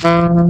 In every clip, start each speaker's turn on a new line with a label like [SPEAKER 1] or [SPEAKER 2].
[SPEAKER 1] Oh,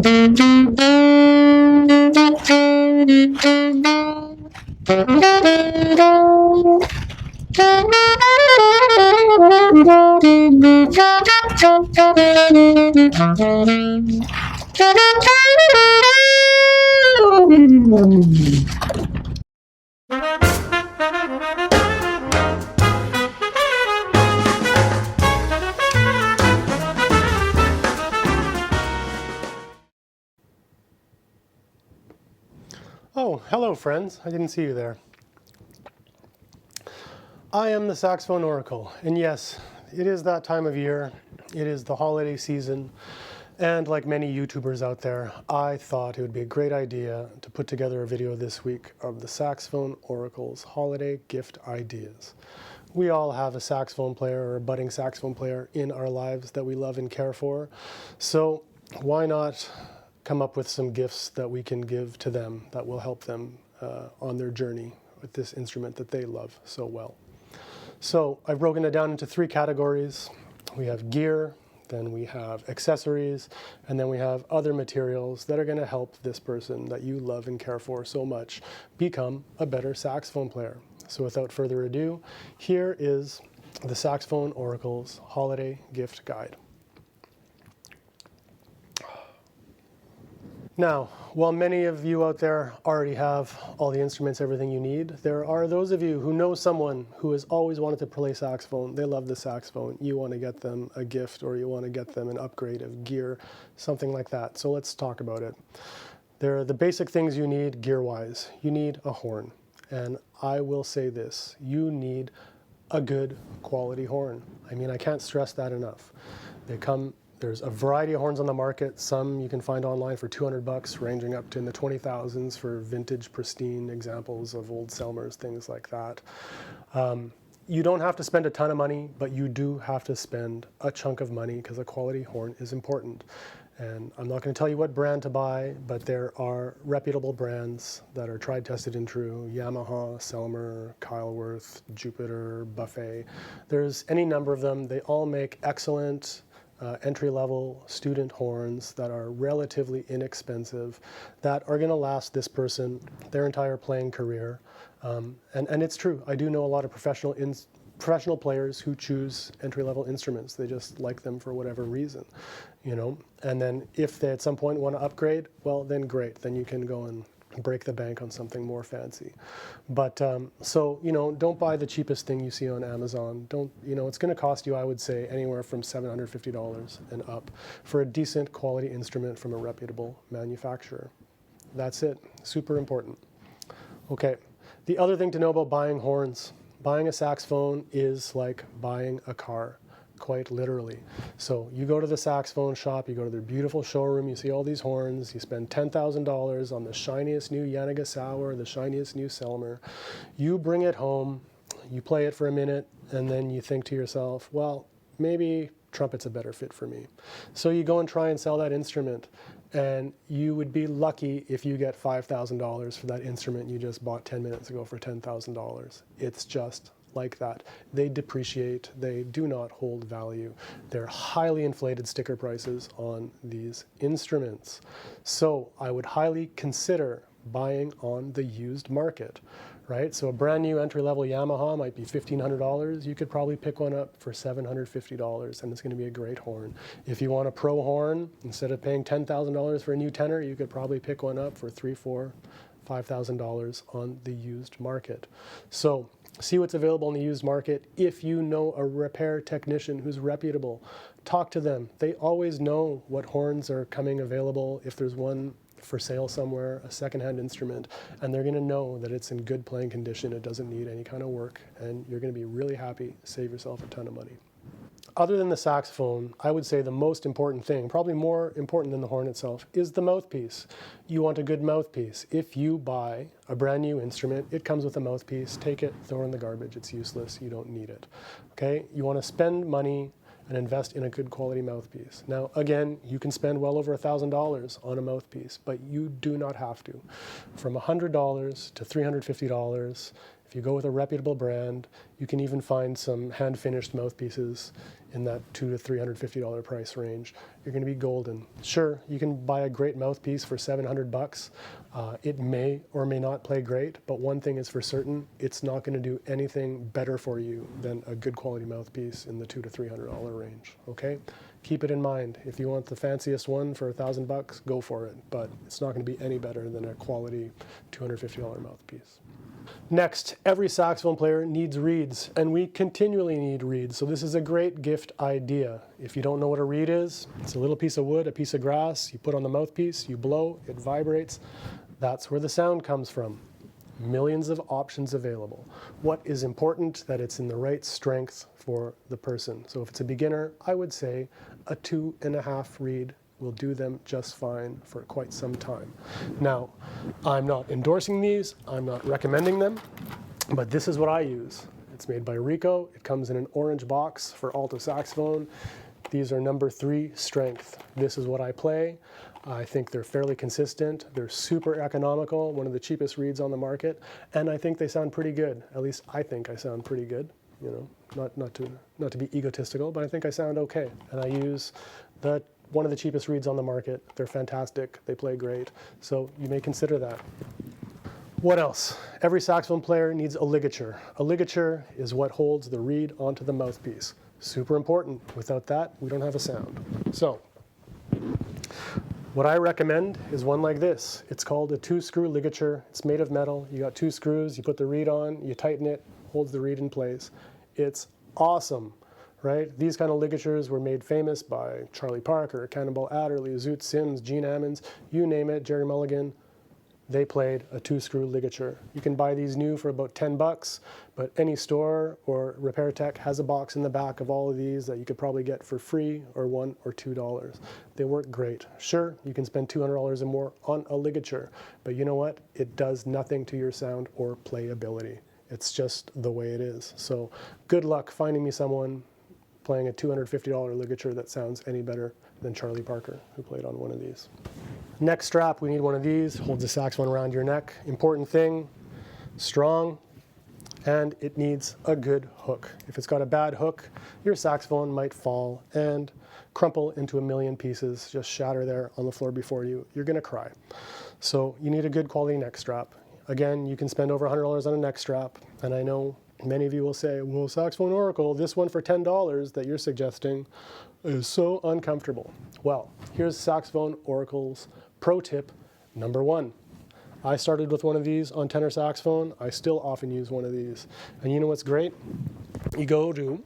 [SPEAKER 1] hello friends. I didn't see you there. I am the Saxophone Oracle, and yes, it is that time of year. It is the holiday season, and like many YouTubers out there, I thought it would be a great idea to put together a video this week of the Saxophone Oracle's holiday gift ideas. We all have a saxophone player or a budding saxophone player in our lives that we love and care for, so why not come up with some gifts that we can give to them that will help them on their journey with this instrument that they love so well. So I've broken it down into three categories. We have gear, then we have accessories, and then we have other materials that are going to help this person that you love and care for so much become a better saxophone player. So without further ado, here is the Saxophone Oracle's Holiday Gift Guide. Now, while many of you out there already have all the instruments, everything you need, there are those of you who know someone who has always wanted to play saxophone. They love the saxophone. You want to get them a gift, or you want to get them an upgrade of gear, something like that. So let's talk about it. There are the basic things you need gear-wise. You need a horn. And I will say this, you need a good quality horn. I mean, I can't stress that enough. There's a variety of horns on the market. Some you can find online for $200, ranging up to in the 20,000s for vintage, pristine examples of old Selmers, things like that. You don't have to spend a ton of money, but you do have to spend a chunk of money because a quality horn is important. And I'm not going to tell you what brand to buy, but there are reputable brands that are tried, tested, and true. Yamaha, Selmer, Kyleworth, Jupiter, Buffet. There's any number of them. They all make excellent entry-level student horns that are relatively inexpensive, that are going to last this person their entire playing career. And it's true. I do know a lot of professional players who choose entry-level instruments. They just like them for whatever reason, you know. And then if they at some point want to upgrade, well, then great. Then you can go and break the bank on something more fancy. But so, you know, don't buy the cheapest thing you see on Amazon. Don't, you know, it's going to cost you, I would say, anywhere from $750 and up for a decent quality instrument from a reputable manufacturer. That's it. Super important. Okay. The other thing to know about buying horns, buying a saxophone is like buying a car, quite literally. So you go to the saxophone shop, you go to their beautiful showroom, you see all these horns, you spend $10,000 on the shiniest new Yanagisawa, the shiniest new Selmer. You bring it home, you play it for a minute, and then you think to yourself, well, maybe trumpet's a better fit for me. So you go and try and sell that instrument, and you would be lucky if you get $5,000 for that instrument you just bought 10 minutes ago for $10,000. It's just like that. They depreciate. They do not hold value. They're highly inflated sticker prices on these instruments. So I would highly consider buying on the used market, right? So a brand new entry-level Yamaha might be $1,500. You could probably pick one up for $750, and it's going to be a great horn. If you want a pro horn, instead of paying $10,000 for a new tenor, you could probably pick one up for $3,000, $4,000, $5,000 on the used market. So see what's available in the used market. If you know a repair technician who's reputable, talk to them. They always know what horns are coming available. If there's one for sale somewhere, a secondhand instrument, and they're going to know that it's in good playing condition, it doesn't need any kind of work, and you're going to be really happy, save yourself a ton of money. Other than the saxophone, I would say the most important thing, probably more important than the horn itself, is the mouthpiece. You want a good mouthpiece. If you buy a brand new instrument, it comes with a mouthpiece. Take it, throw it in the garbage. It's useless. You don't need it. Okay? You want to spend money and invest in a good quality mouthpiece. Now, again, you can spend well over $1,000 on a mouthpiece, but you do not have to. From $100 to $350, if you go with a reputable brand, you can even find some hand-finished mouthpieces in that $200 to $350 price range. You're going to be golden. Sure, you can buy a great mouthpiece for $700. It may or may not play great, but one thing is for certain, it's not going to do anything better for you than a good quality mouthpiece in the $200 to $300 range, okay? Keep it in mind. If you want the fanciest one for $1,000, go for it, but it's not going to be any better than a quality $250 mouthpiece. Next, every saxophone player needs reeds, and we continually need reeds, so this is a great gift idea. If you don't know what a reed is, it's a little piece of wood, a piece of grass, you put on the mouthpiece, you blow, it vibrates. That's where the sound comes from. Millions of options available. What is important, that it's in the right strength for the person. So if it's a beginner, I would say a 2.5 reed will do them just fine for quite some time. Now, I'm not endorsing these, I'm not recommending them, but this is what I use. It's made by Rico. It comes in an orange box for alto saxophone. These are number 3 strength. This is what I play. I think they're fairly consistent. They're super economical, one of the cheapest reeds on the market, and I think they sound pretty good. At least I think I sound pretty good. You know, not to be egotistical, but I think I sound okay. And I use one of the cheapest reeds on the market. They're fantastic. They play great. So you may consider that. What else? Every saxophone player needs a ligature. A ligature is what holds the reed onto the mouthpiece. Super important. Without that, we don't have a sound. So what I recommend is one like this. It's called a 2-screw ligature. It's made of metal. You got 2 screws. You put the reed on. You tighten it. Holds the reed in place. It's awesome. Right? These kind of ligatures were made famous by Charlie Parker, Cannonball Adderley, Zoot Sims, Gene Ammons, you name it, Jerry Mulligan. They played a 2-screw ligature. You can buy these new for about $10, but any store or repair tech has a box in the back of all of these that you could probably get for free or $1 or $2. They work great. Sure, you can spend $200 or more on a ligature, but you know what? It does nothing to your sound or playability. It's just the way it is. So good luck finding me someone playing a $250 ligature that sounds any better than Charlie Parker, who played on one of these. Neck strap, we need one of these. Holds the saxophone around your neck. Important thing, strong, and it needs a good hook. If it's got a bad hook, your saxophone might fall and crumple into a million pieces, just shatter there on the floor before you. You're gonna cry. So you need a good quality neck strap. Again, you can spend over $100 on a neck strap, and I know many of you will say, well, Saxophone Oracle, this one for $10 that you're suggesting is so uncomfortable. Well, here's Saxophone Oracle's pro tip number 1. I started with one of these on tenor saxophone. I still often use one of these. And you know what's great? You go to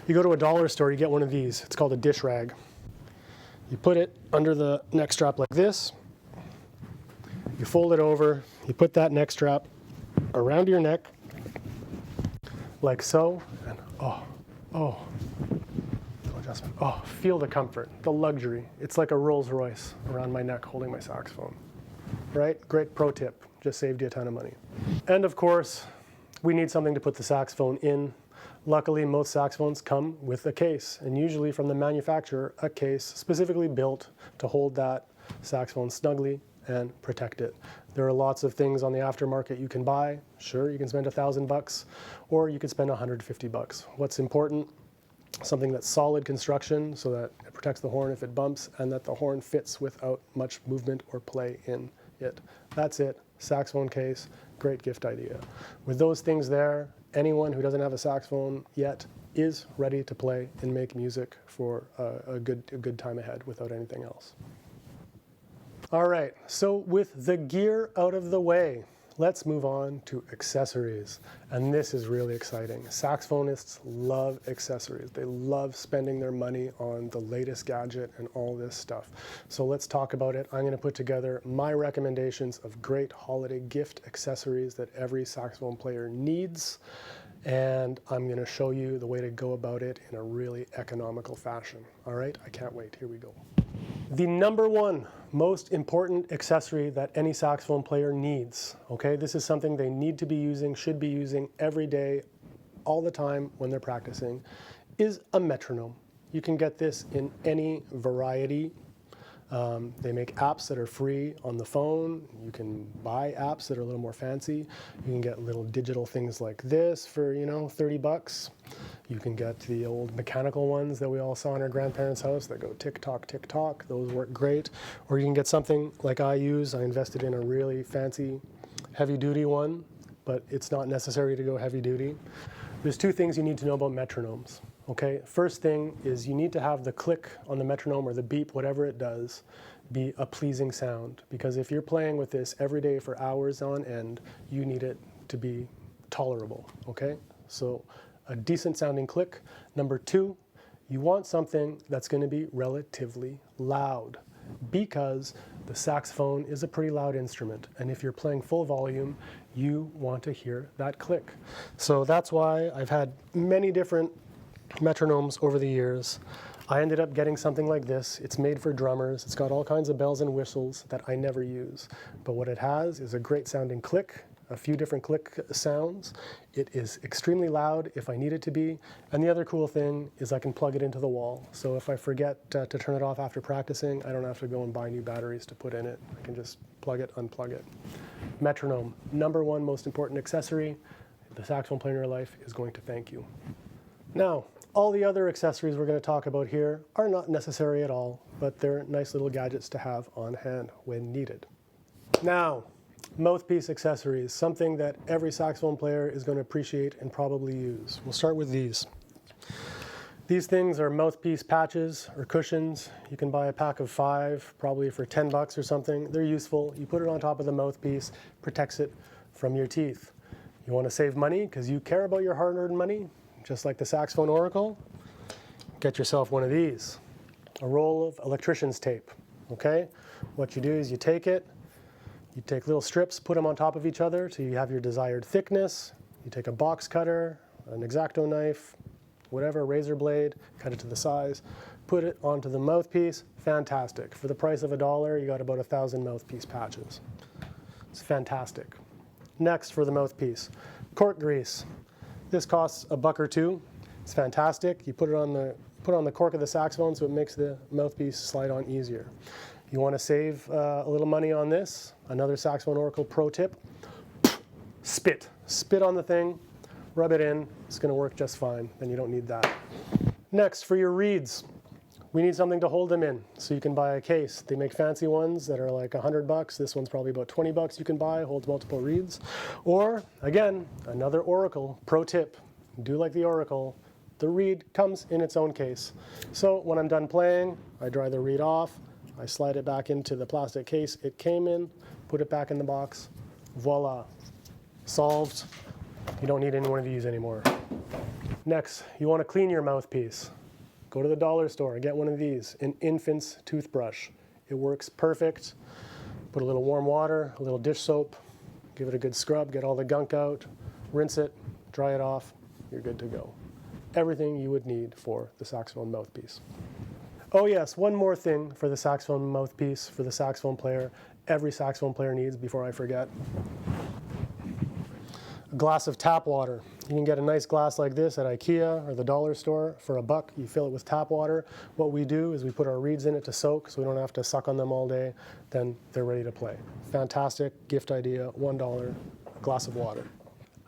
[SPEAKER 1] a dollar store, you get one of these. It's called a dish rag. You put it under the neck strap like this. You fold it over. You put that neck strap around your neck, like so, and oh, adjustment. Oh, feel the comfort, the luxury. It's like a Rolls Royce around my neck holding my saxophone. Right? Great pro tip. Just saved you a ton of money. And of course, we need something to put the saxophone in. Luckily, most saxophones come with a case, and usually from the manufacturer, a case specifically built to hold that saxophone snugly and protect it. There are lots of things on the aftermarket you can buy. Sure, you can spend $1,000, or you could spend $150. What's important? Something that's solid construction so that it protects the horn if it bumps, and that the horn fits without much movement or play in it. That's it. Saxophone case, great gift idea. With those things there, anyone who doesn't have a saxophone yet is ready to play and make music for a good time ahead without anything else. All right, so with the gear out of the way, let's move on to accessories. And this is really exciting. Saxophonists love accessories. They love spending their money on the latest gadget and all this stuff. So let's talk about it. I'm going to put together my recommendations of great holiday gift accessories that every saxophone player needs. And I'm going to show you the way to go about it in a really economical fashion. All right, I can't wait. Here we go. The number 1 most important accessory that any saxophone player needs, okay? This is something they need to be using, should be using every day, all the time when they're practicing, is a metronome. You can get this in any variety. They make apps that are free on the phone. You can buy apps that are a little more fancy. You can get little digital things like this for, $30. You can get the old mechanical ones that we all saw in our grandparents' house that go tick-tock, tick-tock. Those work great. Or you can get something like I use. I invested in a really fancy heavy-duty one, but it's not necessary to go heavy-duty. There's two things you need to know about metronomes. Okay, first thing is you need to have the click on the metronome or the beep, whatever it does, be a pleasing sound. Because if you're playing with this every day for hours on end, you need it to be tolerable, okay? So a decent sounding click. Number two, you want something that's going to be relatively loud because the saxophone is a pretty loud instrument. And if you're playing full volume, you want to hear that click. So that's why I've had many different metronomes over the years. I ended up getting something like this. It's made for drummers. It's got all kinds of bells and whistles that I never use. But what it has is a great sounding click, a few different click sounds. It is extremely loud if I need it to be. And the other cool thing is I can plug it into the wall. So if I forget to turn it off after practicing, I don't have to go and buy new batteries to put in it. I can just plug it, unplug it. Metronome, number one most important accessory. The saxophone player in your life is going to thank you. Now, all the other accessories we're going to talk about here are not necessary at all, but they're nice little gadgets to have on hand when needed. Now, mouthpiece accessories, something that every saxophone player is going to appreciate and probably use. We'll start with these. These things are mouthpiece patches or cushions. You can buy a pack of 5, probably for $10 or something. They're useful. You put it on top of the mouthpiece, protects it from your teeth. You want to save money because you care about your hard-earned money, just like the Saxophone Oracle? Get yourself one of these, a roll of electrician's tape, okay? What you do is you take little strips, put them on top of each other till you have your desired thickness. You take a box cutter, an X-Acto knife, whatever, razor blade, cut it to the size, put it onto the mouthpiece. Fantastic. For the price of $1, you got about 1,000 mouthpiece patches. It's fantastic. Next for the mouthpiece, cork grease. This costs $1 or $2. It's fantastic. You put it on the cork of the saxophone so it makes the mouthpiece slide on easier. You want to save a little money on this. Another Saxophone Oracle pro tip, spit. Spit on the thing, rub it in. It's going to work just fine. Then you don't need that. Next, for your reeds, we need something to hold them in. So you can buy a case. They make fancy ones that are like $100. This one's probably about $20 you can buy, holds multiple reeds. Or, again, another Oracle pro tip. Do like the Oracle. The reed comes in its own case. So when I'm done playing, I dry the reed off. I slide it back into the plastic case it came in, put it back in the box. Voila. Solved. You don't need any one of these anymore. Next, you want to clean your mouthpiece. Go to the dollar store and get one of these, an infant's toothbrush. It works perfect. Put a little warm water, a little dish soap, give it a good scrub, get all the gunk out, rinse it, dry it off, you're good to go. Everything you would need for the saxophone mouthpiece. Oh yes, one more thing for the saxophone mouthpiece, for the saxophone player, every saxophone player needs before I forget. A glass of tap water. You can get a nice glass like this at IKEA or the dollar store for $1. You fill it with tap water. What we do is we put our reeds in it to soak so we don't have to suck on them all day. Then they're ready to play. Fantastic gift idea, $1, a glass of water.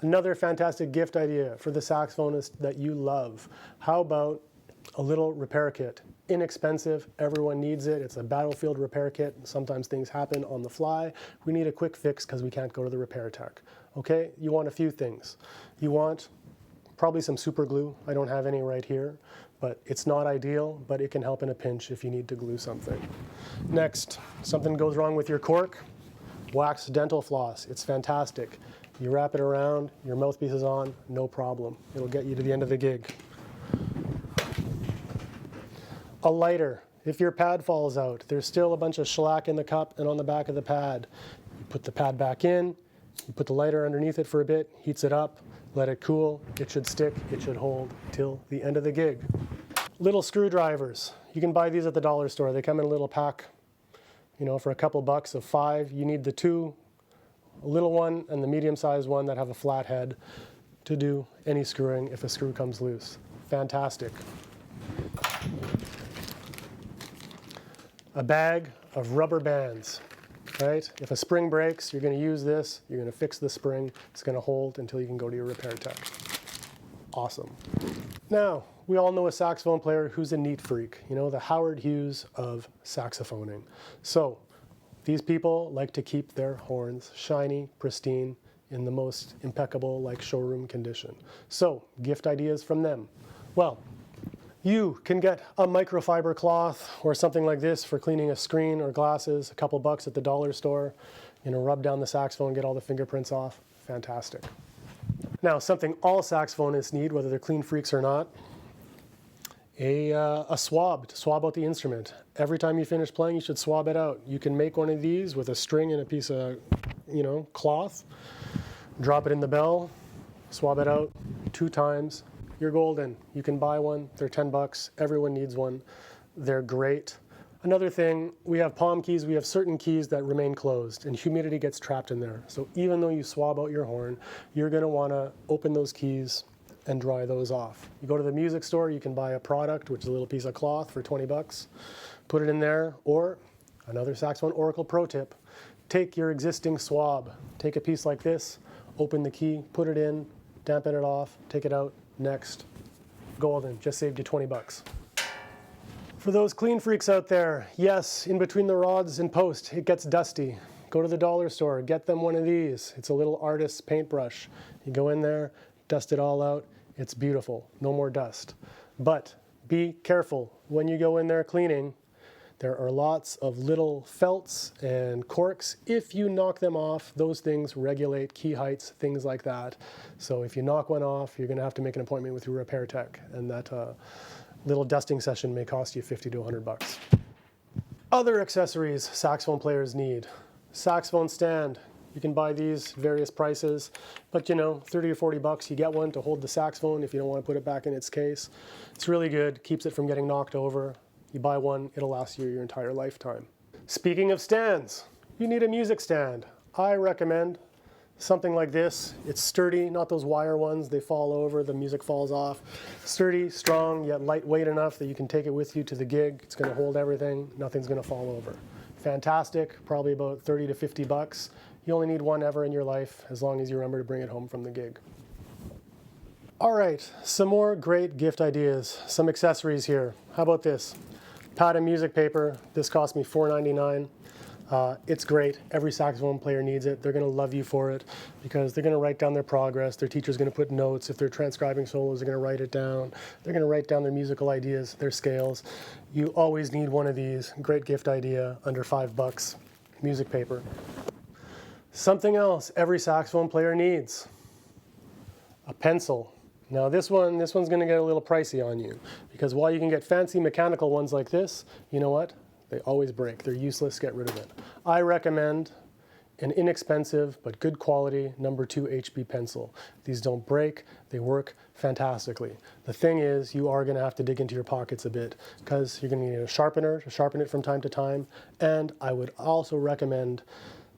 [SPEAKER 1] Another fantastic gift idea for the saxophonist that you love. How about a little repair kit? Inexpensive, everyone needs it. It's a battlefield repair kit. Sometimes things happen on the fly. We need a quick fix because we can't go to the repair tech. Okay, you want a few things. You want probably some super glue. I don't have any right here, but it's not ideal, but it can help in a pinch if you need to glue something. Next, something goes wrong with your cork. Wax dental floss, it's fantastic. You wrap it around, your mouthpiece is on, no problem. It'll get you to the end of the gig. A lighter. If your pad falls out, there's still a bunch of shellac in the cup and on the back of the pad. You put the pad back in, you put the lighter underneath it for a bit, heats it up, let it cool, it should stick, it should hold till the end of the gig. Little screwdrivers. You can buy these at the dollar store. They come in a little pack, for a couple bucks of 5. You need the 2, a little one and the medium-sized one that have a flat head to do any screwing if a screw comes loose. fantastic. A bag of rubber bands, right? If a spring breaks, you're going to use this, you're going to fix the spring, it's going to hold until you can go to your repair tech. Awesome. Now, we all know a saxophone player who's a neat freak, you know, the Howard Hughes of saxophoning. So, these people like to keep their horns shiny, pristine, in the most impeccable, like showroom condition. So, gift ideas from them. Well, you can get a microfiber cloth or something like this for cleaning a screen or glasses, a couple bucks at the dollar store. You know, rub down the saxophone, get all the fingerprints off. Fantastic. Now, something all saxophonists need, whether they're clean freaks or not, a swab to swab out the instrument. Every time you finish playing, you should swab it out. You can make one of these with a string and a piece of, you know, cloth. Drop it in the bell, swab it out 2 times. You're golden. You can buy one. They're 10 bucks. Everyone needs one. They're great. Another thing, we have palm keys. We have certain keys that remain closed and humidity gets trapped in there. So even though you swab out your horn, you're going to want to open those keys and dry those off. You go to the music store, you can buy a product, which is a little piece of cloth for 20 bucks. Put it in there, or another Saxophone Oracle pro tip, take your existing swab. Take a piece like this, open the key, put it in, dampen it off, take it out, next. Golden, just saved you 20 bucks. For those clean freaks out there, yes, in between the rods and post, it gets dusty. Go to the dollar store, get them one of these. It's a little artist's paintbrush. You go in there, dust it all out. It's beautiful, no more dust. But be careful when you go in there cleaning. There are lots of little felts and corks. If you knock them off, those things regulate key heights, things like that. So if you knock one off, you're going to have to make an appointment with your repair tech, and that little dusting session may cost you 50 to 100 bucks. Other accessories saxophone players need. Saxophone stand. You can buy these various prices, but you know, 30 or 40 bucks, you get one to hold the saxophone if you don't want to put it back in its case. It's really good, keeps it from getting knocked over. You buy one, it'll last you your entire lifetime. Speaking of stands, you need a music stand. I recommend something like this. It's sturdy, not those wire ones, they fall over, the music falls off. Sturdy, strong, yet lightweight enough that you can take it with you to the gig. It's going to hold everything, nothing's going to fall over. Fantastic, probably about 30 to 50 bucks. You only need one ever in your life, as long as you remember to bring it home from the gig. All right, some more great gift ideas, some accessories here. How about this? Pad of music paper. This cost me $4.99. It's great. Every saxophone player needs it. They're going to love you for it because they're going to write down their progress. Their teacher's going to put notes. If they're transcribing solos, they're going to write it down. They're going to write down their musical ideas, their scales. You always need one of these. Great gift idea, under 5 bucks. Music paper. Something else every saxophone player needs. A pencil. Now this one's going to get a little pricey on you because while you can get fancy mechanical ones like this, you know what? They always break. They're useless. Get rid of it. I recommend an inexpensive but good quality number 2 HB pencil. These don't break. They work fantastically. The thing is, you are going to have to dig into your pockets a bit because you're going to need a sharpener to sharpen it from time to time. And I would also recommend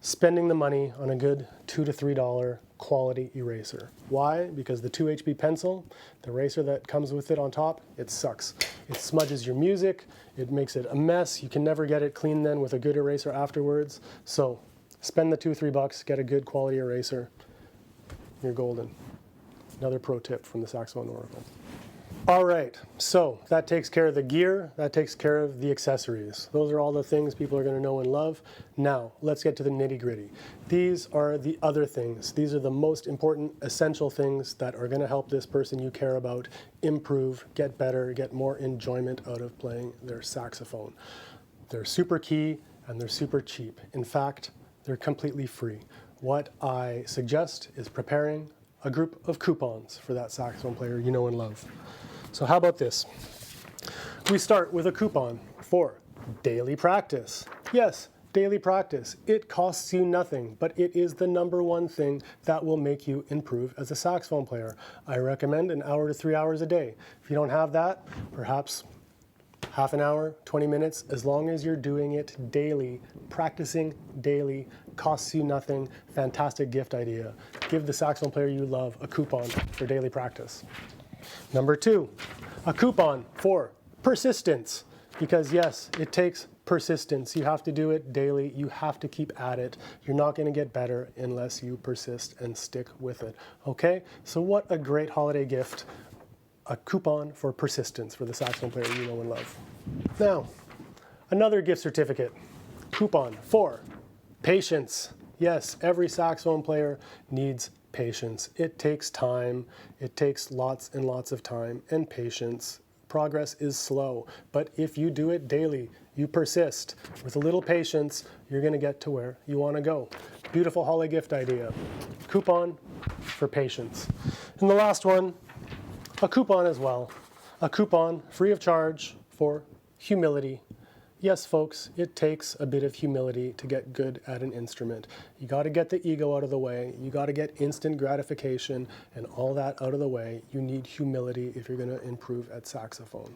[SPEAKER 1] spending the money on a good $2 to $3 quality eraser. Why? Because the 2 HB pencil, the eraser that comes with it on top, it sucks. It smudges your music, it makes it a mess. You can never get it clean then with a good eraser afterwards. So spend the 2 or 3 bucks, get a good quality eraser. You're golden. Another pro tip from the Saxophone Oracle. All right, so that takes care of the gear, that takes care of the accessories. Those are all the things people are going to know and love. Now, let's get to the nitty-gritty. These are the other things. These are the most important, essential things that are going to help this person you care about improve, get better, get more enjoyment out of playing their saxophone. They're super key and they're super cheap. In fact, they're completely free. What I suggest is preparing a group of coupons for that saxophone player you know and love. So how about this? We start with a coupon for daily practice. Yes, daily practice. It costs you nothing, but it is the #1 thing that will make you improve as a saxophone player. I recommend an hour to 3 hours a day. If you don't have that, perhaps half an hour, 20 minutes, as long as you're doing it daily, practicing daily, costs you nothing. Fantastic gift idea. Give the saxophone player you love a coupon for daily practice. Number 2, A coupon for persistence, because yes, it takes persistence. You have to do it daily. You have to keep at it. You're not going to get better unless you persist and stick with it. Okay? So what a great holiday gift. A coupon for persistence for the saxophone player you know and love. Now, another gift certificate. Coupon for patience. Yes, every saxophone player needs patience. It takes time. It takes lots and lots of time and patience. Progress is slow, but if you do it daily, you persist with a little patience, you're going to get to where you want to go. Beautiful holiday gift idea. Coupon for patience. And the last one, a coupon as well. A coupon free of charge for humility. Yes, folks, it takes a bit of humility to get good at an instrument. You got to get the ego out of the way. You got to get instant gratification and all that out of the way. You need humility if you're going to improve at saxophone.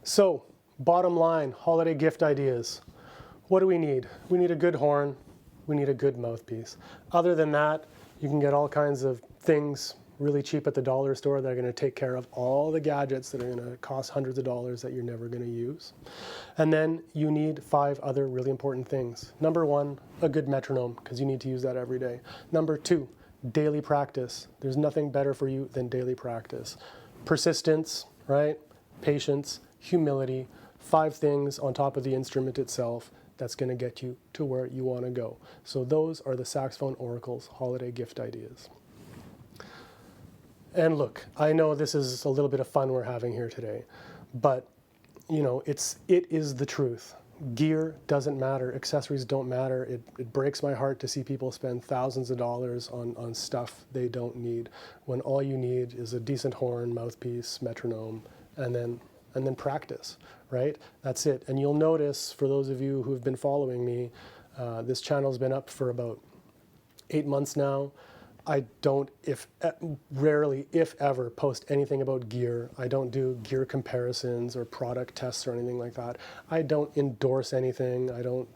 [SPEAKER 1] So, bottom line, holiday gift ideas. What do we need? We need a good horn. We need a good mouthpiece. Other than that, you can get all kinds of things really cheap at the dollar store that are going to take care of all the gadgets that are going to cost hundreds of dollars that you're never going to use. And then you need 5 other really important things. Number 1, a good metronome, because you need to use that every day. Number 2, daily practice. There's nothing better for you than daily practice. Persistence, right? Patience, humility, 5 things on top of the instrument itself that's going to get you to where you want to go. So those are the Saxophone Oracle's holiday gift ideas. And look, I know this is a little bit of fun we're having here today, but you know, it is the truth. Gear doesn't matter. Accessories don't matter. It breaks my heart to see people spend thousands of dollars on stuff they don't need, when all you need is a decent horn, mouthpiece, metronome, and then practice, right? That's it. And you'll notice, for those of you who have been following me, this channel's been up for about 8 months now. I don't, rarely, if ever, post anything about gear. I don't do gear comparisons or product tests or anything like that. I don't endorse anything. I don't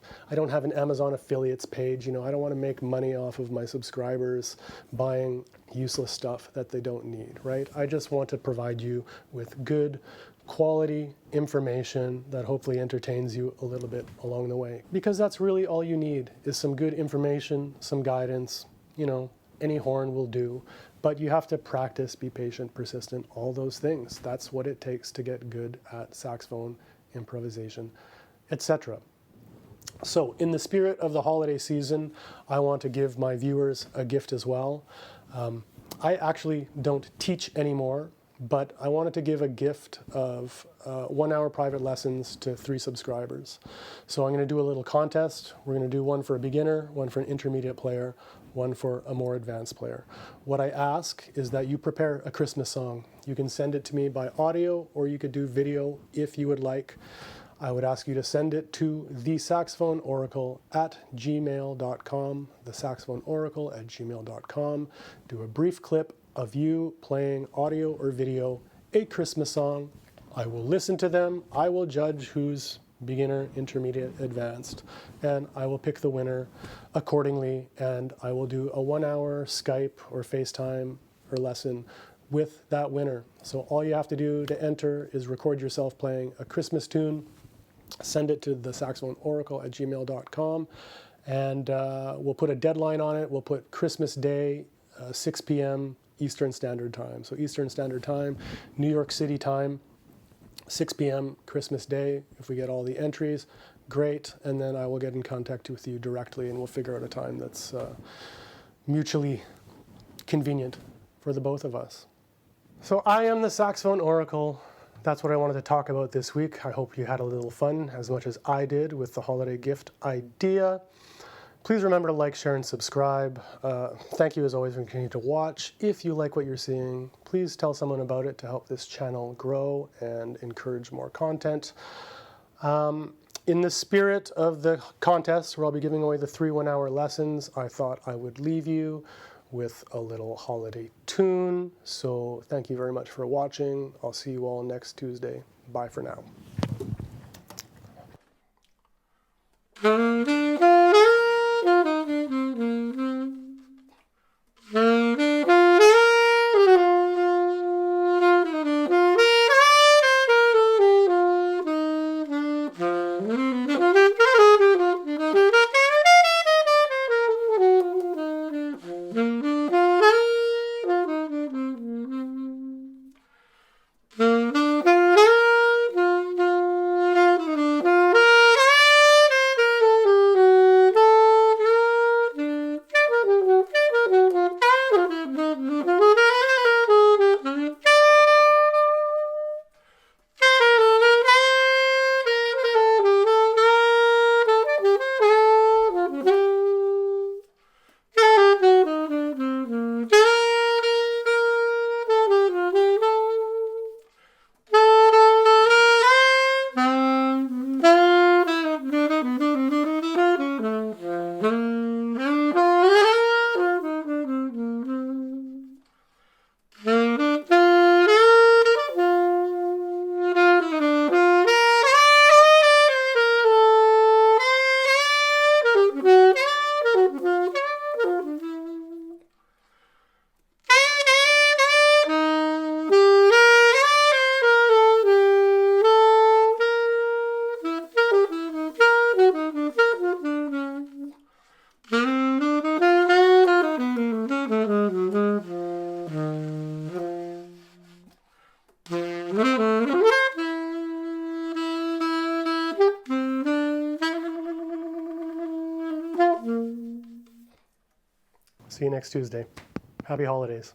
[SPEAKER 1] have an Amazon affiliates page. You know, I don't want to make money off of my subscribers buying useless stuff that they don't need, right? I just want to provide you with good quality information that hopefully entertains you a little bit along the way. Because that's really all you need, is some good information, some guidance, you know. Any horn will do, but you have to practice, be patient, persistent, all those things. That's what it takes to get good at saxophone, improvisation, etc. So in the spirit of the holiday season, I want to give my viewers a gift as well. I actually don't teach anymore, but I wanted to give a gift of 1 hour private lessons to 3 subscribers. So I'm going to do a little contest. We're going to do one for a beginner, one for an intermediate player, one for a more advanced player. What I ask is that you prepare a Christmas song. You can send it to me by audio, or you could do video if you would like. I would ask you to send it to thesaxophoneoracle@gmail.com, thesaxophoneoracle@gmail.com. Do a brief clip of you playing audio or video a Christmas song. I will listen to them. I will judge who's beginner, intermediate, advanced, and I will pick the winner accordingly, and I will do a 1 hour Skype or FaceTime or lesson with that winner. So all you have to do to enter is record yourself playing a Christmas tune, send it to thesaxophoneoracle@gmail.com, and we'll put a deadline on it. We'll put Christmas Day, 6 p.m. Eastern Standard Time. So Eastern Standard Time, New York City time, 6 p.m. Christmas Day. If we get all the entries, great, and then I will get in contact with you directly, and we'll figure out a time that's mutually convenient for the both of us. So I am the Saxophone Oracle. That's what I wanted to talk about this week. I hope you had a little fun, as much as I did, with the holiday gift idea. Please remember to like, share, and subscribe. Thank you as always for continuing to watch. If you like what you're seeing, please tell someone about it to help this channel grow and encourage more content. In the spirit of the contest, where I'll be giving away the 3 1-hour lessons, I thought I would leave you with a little holiday tune. So thank you very much for watching. I'll see you all next Tuesday. Bye for now. See you next Tuesday. Happy holidays.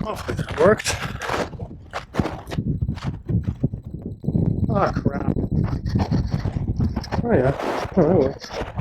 [SPEAKER 1] Hopefully that worked. Ah, crap. Oh yeah, oh, that works.